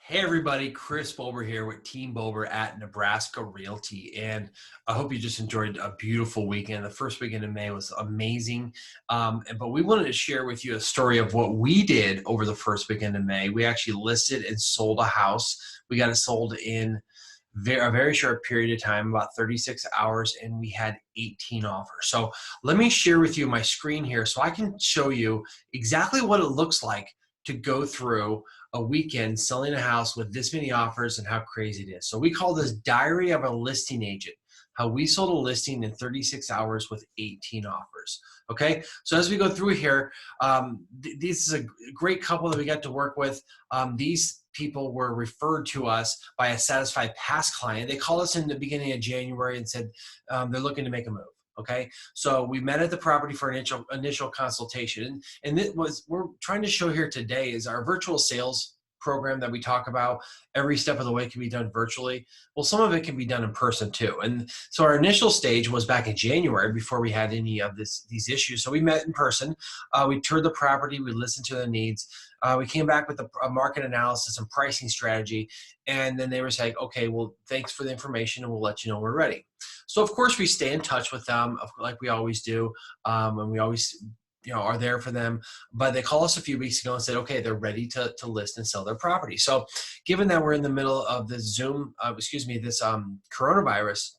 Hey everybody, Chris Bober here with Team Bober at Nebraska Realty, and I hope you just enjoyed a beautiful weekend. The first weekend in May was amazing, but we wanted to share with you a story of what we did over the first weekend in May. We actually listed and sold a house. We got it sold in a very short period of time, about 36 hours, and we had 18 offers. So let me share with you my screen here so I can show you exactly what it looks like to go through a weekend selling a house with this many offers and how crazy it is. So we call this Diary of a Listing Agent, how we sold a listing in 36 hours with 18 offers. Okay, so as we go through here, this is a great couple that we got to work with. These people were referred to us by a satisfied past client. They called us in the beginning of January and said they're looking to make a move. Okay, so we met at the property for an initial consultation, and it was we're trying to show here today is our virtual sales program that we talk about. Every step of the way can be done virtually. Well, some of it can be done in person too. And so our initial stage was back in January before we had any of these issues. So we met in person. We toured the property. We listened to the needs. We came back with a market analysis and pricing strategy. And then they were saying, okay, well, thanks for the information, and we'll let you know when we're ready. So of course we stay in touch with them like we always do, and we always are there for them. But they called us a few weeks ago and said, okay, they're ready to list and sell their property. So given that we're in the middle of this this coronavirus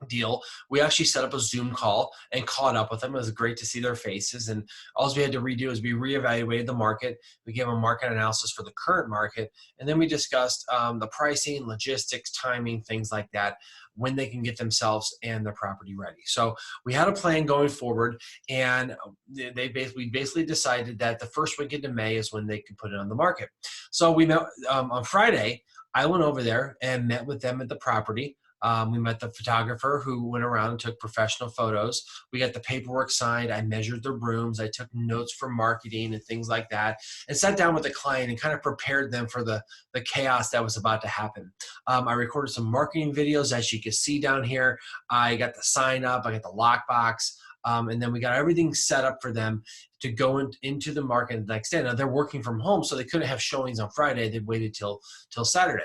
deal, we actually set up a Zoom call and caught up with them. It was great to see their faces, and all we had to redo is we reevaluated the market. We gave them a market analysis for the current market, and then we discussed the pricing, logistics, timing, things like that, when they can get themselves and their property ready. So we had a plan going forward, and we basically decided that the first weekend of May is when they could put it on the market. So we met on Friday. I went over there and met with them at the property. We met the photographer who went around and took professional photos. We got the paperwork signed. I measured the rooms. I took notes for marketing and things like that, and sat down with the client and kind of prepared them for the chaos that was about to happen. I recorded some marketing videos, as you can see down here. I got the sign up. I got the lockbox. And then we got everything set up for them to go into the market the next day. Now they're working from home, so they couldn't have showings on Friday. They waited till Saturday.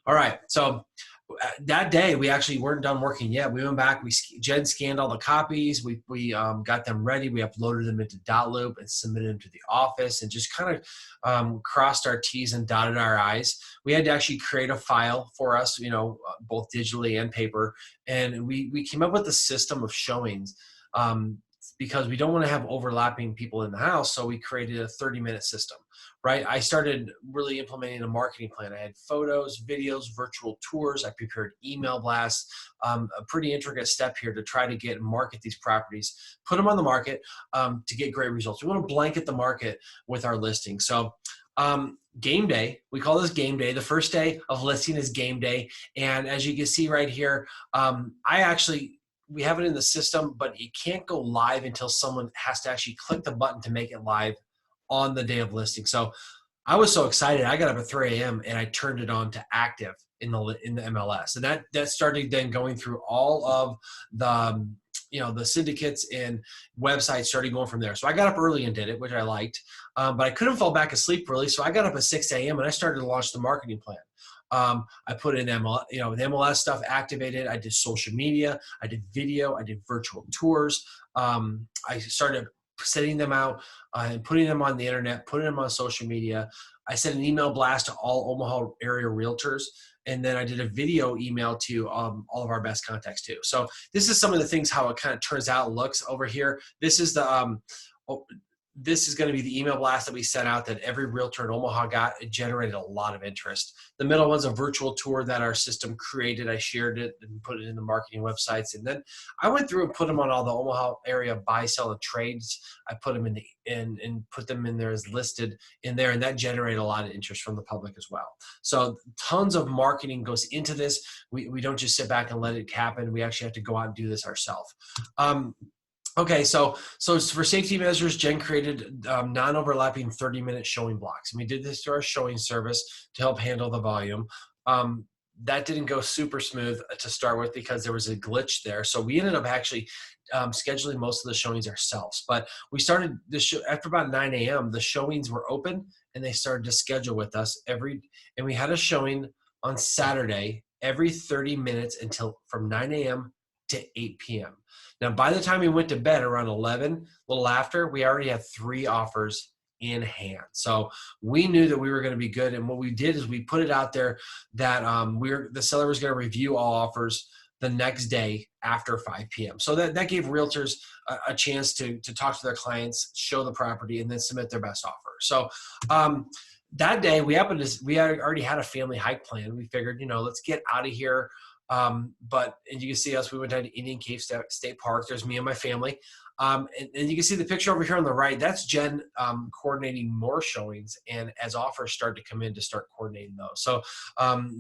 All right, so that day we actually weren't done working yet. We went back, Jen scanned all the copies, we got them ready, we uploaded them into Dotloop and submitted them to the office, and just kind of crossed our T's and dotted our I's. We had to actually create a file for us, both digitally and paper, and we came up with a system of showings. Because we don't want to have overlapping people in the house, so we created a 30-minute system, right? I started really implementing a marketing plan. I had photos, videos, virtual tours. I prepared email blasts, a pretty intricate step here to try to get and market these properties, put them on the market to get great results. We want to blanket the market with our listing. So game day, we call this game day. The first day of listing is game day. And as you can see right here, we have it in the system, but you can't go live until someone has to actually click the button to make it live on the day of listing. So I was so excited. I got up at 3 a.m. and I turned it on to active in the MLS. And that started then going through all of the the syndicates and websites, started going from there. So I got up early and did it, which I liked, but I couldn't fall back asleep really. So I got up at 6 a.m. and I started to launch the marketing plan. I put in the MLS stuff activated. I did social media. I did video. I did virtual tours. I started sending them out and putting them on the internet, putting them on social media. I sent an email blast to all Omaha area realtors. And then I did a video email to all of our best contacts too. So this is some of the things, how it kind of turns out and looks over here. This is this is going to be the email blast that we sent out that every realtor in Omaha got. It generated a lot of interest. The middle one's a virtual tour that our system created. I shared it and put it in the marketing websites. And then I went through and put them on all the Omaha area buy, sell, and trades. I put them and put them in there as listed in there. And that generated a lot of interest from the public as well. So tons of marketing goes into this. We don't just sit back and let it happen. We actually have to go out and do this ourselves. Okay, so for safety measures, Jen created non-overlapping 30-minute showing blocks. And we did this through our showing service to help handle the volume. That didn't go super smooth to start with because there was a glitch there. So we ended up actually scheduling most of the showings ourselves. But we started the show after about 9 a.m. The showings were open and they started to schedule with us and we had a showing on Saturday every 30 minutes until from 9 a.m. to 8 p.m. Now, by the time we went to bed around 11, a little after, we already had 3 offers in hand. So we knew that we were going to be good. And what we did is we put it out there that the seller was going to review all offers the next day after 5 p.m. So that gave realtors a chance to talk to their clients, show the property, and then submit their best offer. So that day we already had a family hike plan. We figured, let's get out of here. And you can see us, we went down to Indian Cave State Park. There's me and my family. And you can see the picture over here on the right. That's Jen coordinating more showings, and as offers start to come in, to start coordinating those. So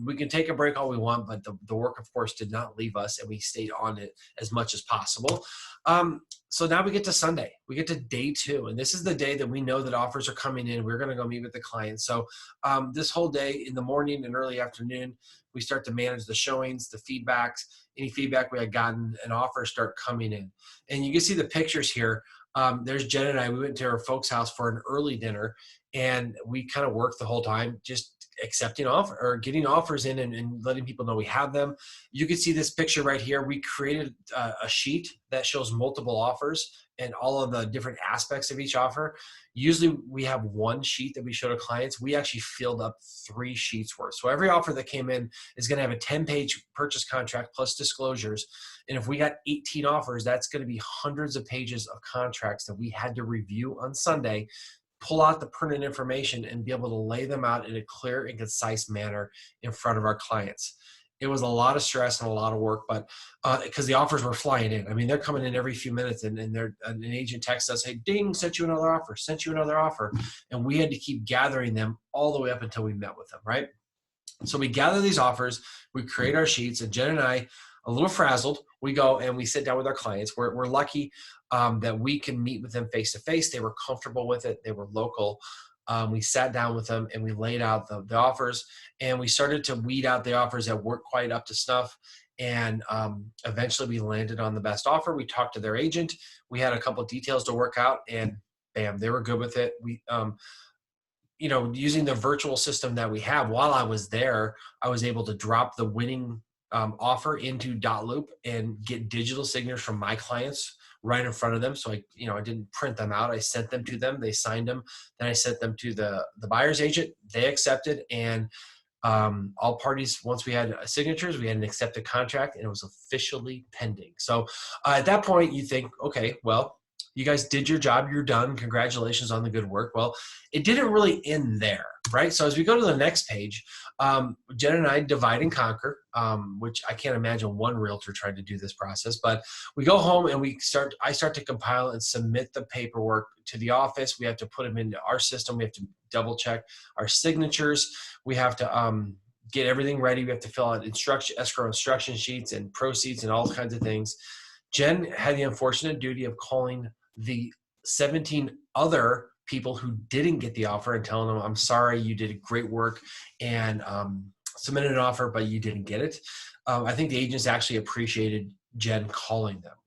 we can take a break all we want, but the work, of course, did not leave us, and we stayed on it as much as possible. So now we get to Sunday. We get to day 2, and this is the day that we know that offers are coming in. We're going to go meet with the client. So this whole day, in the morning and early afternoon, we start to manage the showings, the feedbacks, any feedback we had gotten, and offers start coming in. And you can see the pictures here. There's Jen and I. We went to her folks' house for an early dinner, and we kind of worked the whole time, just accepting offer or getting offers in and letting people know we have them. You can see this picture right here. We created a sheet that shows multiple offers and all of the different aspects of each offer. Usually we have one sheet that we show to clients. We actually filled up 3 sheets worth. So every offer that came in is going to have a 10-page purchase contract plus disclosures. And if we got 18 offers, that's going to be hundreds of pages of contracts that we had to review on Sunday, pull out the printed information, and be able to lay them out in a clear and concise manner in front of our clients. It was a lot of stress and a lot of work, but because the offers were flying in. I mean, they're coming in every few minutes, and an agent texts us, "Hey, ding, sent you another offer," and we had to keep gathering them all the way up until we met with them, right? So we gather these offers, we create our sheets, and Jen and I, a little frazzled, we go and we sit down with our clients. We're lucky that we can meet with them face to face. They were comfortable with it. They were local. We sat down with them and we laid out the offers, and we started to weed out the offers that weren't quite up to snuff. And eventually we landed on the best offer. We talked to their agent. We had a couple of details to work out, and bam, they were good with it. We, using the virtual system that we have, while I was there, I was able to drop the winning offer into Dotloop and get digital signatures from my clients right in front of them. So I didn't print them out. I sent them to them. They signed them. Then I sent them to the buyer's agent. They accepted, and all parties, once we had signatures, we had an accepted contract, and it was officially pending. So at that point, you think, okay, well, you guys did your job. You're done. Congratulations on the good work. Well, it didn't really end there, right? So as we go to the next page, Jen and I divide and conquer, which I can't imagine one realtor trying to do this process, but we go home and I start to compile and submit the paperwork to the office. We have to put them into our system. We have to double check our signatures. We have to get everything ready. We have to fill out escrow instruction sheets and proceeds and all kinds of things. Jen had the unfortunate duty of calling the 17 other people who didn't get the offer and telling them, "I'm sorry, you did great work and submitted an offer, but you didn't get it." I think the agents actually appreciated Jen calling them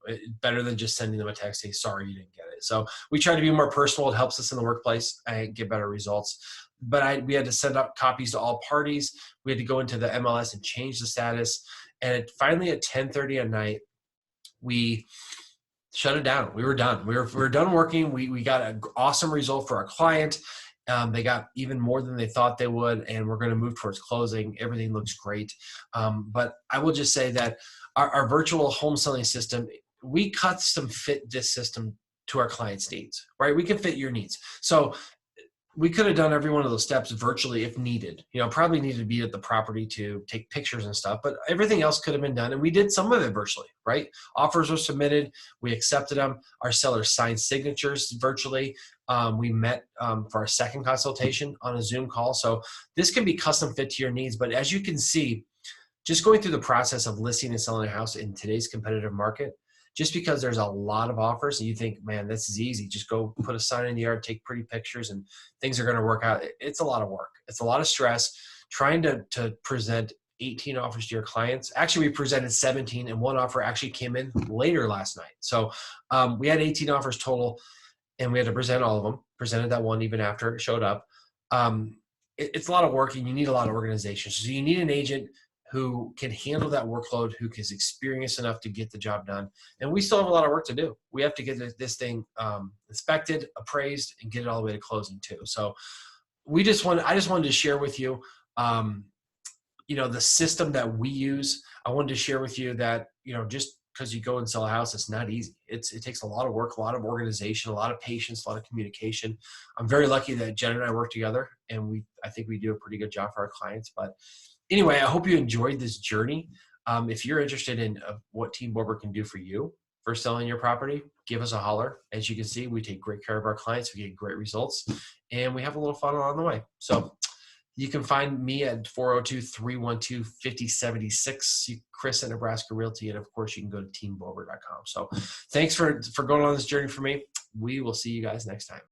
better than just sending them a text saying, "Sorry, you didn't get it." So we try to be more personal. It helps us in the workplace and get better results. But we had to send out copies to all parties. We had to go into the MLS and change the status. And finally at 10:30 at night, we shut it down. We were done. We were done working. We got an awesome result for our client. They got even more than they thought they would, and we're going to move towards closing. Everything looks great. But I will just say that our virtual home selling system, we custom fit this system to our clients' needs, right? We can fit your needs. So we could have done every one of those steps virtually if needed. Probably needed to be at the property to take pictures and stuff, but everything else could have been done. And we did some of it virtually, right? Offers were submitted. We accepted them. Our sellers signed signatures virtually. We met for our second consultation on a Zoom call. So this can be custom fit to your needs. But as you can see, just going through the process of listing and selling a house in today's competitive market, just because there's a lot of offers and you think, man, this is easy. Just go put a sign in the yard, take pretty pictures, and things are going to work out. It's a lot of work. It's a lot of stress trying to present 18 offers to your clients. Actually, we presented 17, and one offer actually came in later last night. So we had 18 offers total, and we had to present all of them. Presented that one even after it showed up. it's a lot of work and you need a lot of organization. So you need an agent who can handle that workload, who is experienced enough to get the job done. And we still have a lot of work to do. We have to get this thing inspected, appraised, and get it all the way to closing too. So I just wanted to share with you, the system that we use. I wanted to share with you that, just because you go and sell a house, it's not easy. It takes a lot of work, a lot of organization, a lot of patience, a lot of communication. I'm very lucky that Jen and I work together, and I think we do a pretty good job for our clients. But anyway, I hope you enjoyed this journey. If you're interested in what Team Borber can do for you for selling your property, give us a holler. As you can see, we take great care of our clients. We get great results, and we have a little fun along the way. So you can find me at 402-312-5076, Chris at Nebraska Realty. And of course, you can go to teambober.com. So thanks for going on this journey for me. We will see you guys next time.